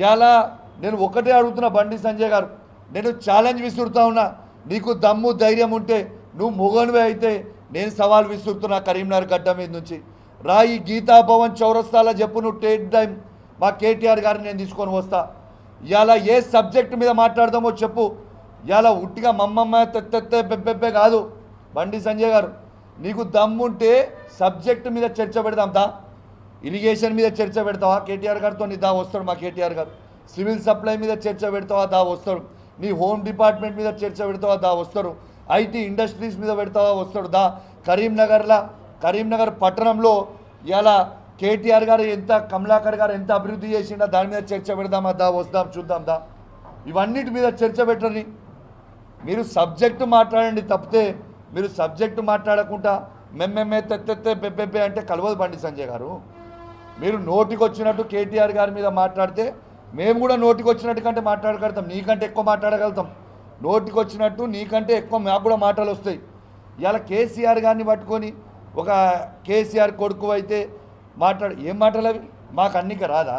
ఇలా నేను ఒకటే అడుగుతున్నా బండి సంజయ్ గారు, నేను ఛాలెంజ్ విసురుతా ఉన్నా, నీకు దమ్ము ధైర్యం ఉంటే నువ్వు మొగనివే అయితే నేను సవాల్ విసురుతున్నా కరీంనగర్ గడ్డ మీద నుంచి రా, ఈ గీతాభవన్ చౌరస్తాలో చెప్పు, నువ్వు టేక్ టైం మా కేటీఆర్ గారిని నేను తీసుకొని వస్తా. ఇలా ఏ సబ్జెక్ట్ మీద మాట్లాడదామో చెప్పు. ఇలా ఉట్టిగా మమ్మమ్మ తెత్తెత్తే బెబ్బెబ్బే కాదు. బండి సంజయ్ గారు, నీకు దమ్ముంటే సబ్జెక్టు మీద చర్చ పెడదాం దా. ఇరిగేషన్ మీద చర్చ పెడతావా కేటీఆర్ గారితో, నీ దా వస్తాడు మా కేటీఆర్ గారు. సివిల్ సప్లై మీద చర్చ పెడతావా, దా వస్తాడు. నీ హోమ్ డిపార్ట్మెంట్ మీద చర్చ పెడతావా, దా వస్తాడు. ఐటీ ఇండస్ట్రీస్ మీద పెడతావా, వస్తాడు దా. కరీంనగర్ పట్టణంలో ఇలా కేటీఆర్ గారు ఎంత, కమలాకర్ గారు ఎంత అభివృద్ధి చేసిండా దాని మీద చర్చ పెడదామా, దా వస్తాం చూద్దాం దా. ఇవన్నిటి మీద చర్చ పెట్టండి. మీరు సబ్జెక్టు మాట్లాడండి తప్పితే మీరు సబ్జెక్టు మాట్లాడకుండా మెమ్మెమ్మే తెత్తెత్తే బెబ్బెబ్బే అంటే కలవదు బండి సంజయ్ గారు. మీరు నోటికి వచ్చినట్టు కేటీఆర్ గారి మీద మాట్లాడితే మేము కూడా నోటికి వచ్చినట్టు కంటే మాట్లాడగలుగుతాం, నీకంటే ఎక్కువ మాట్లాడగలుగుతాం. నోటికి వచ్చినట్టు నీకంటే ఎక్కువ మాకు కూడా మాటలు వస్తాయి. ఇలా కేసీఆర్ గారిని పట్టుకొని ఒక కేసీఆర్ కొడుకు అయితే ఏం మాటలు అవి మాకు అన్నిక రాదా?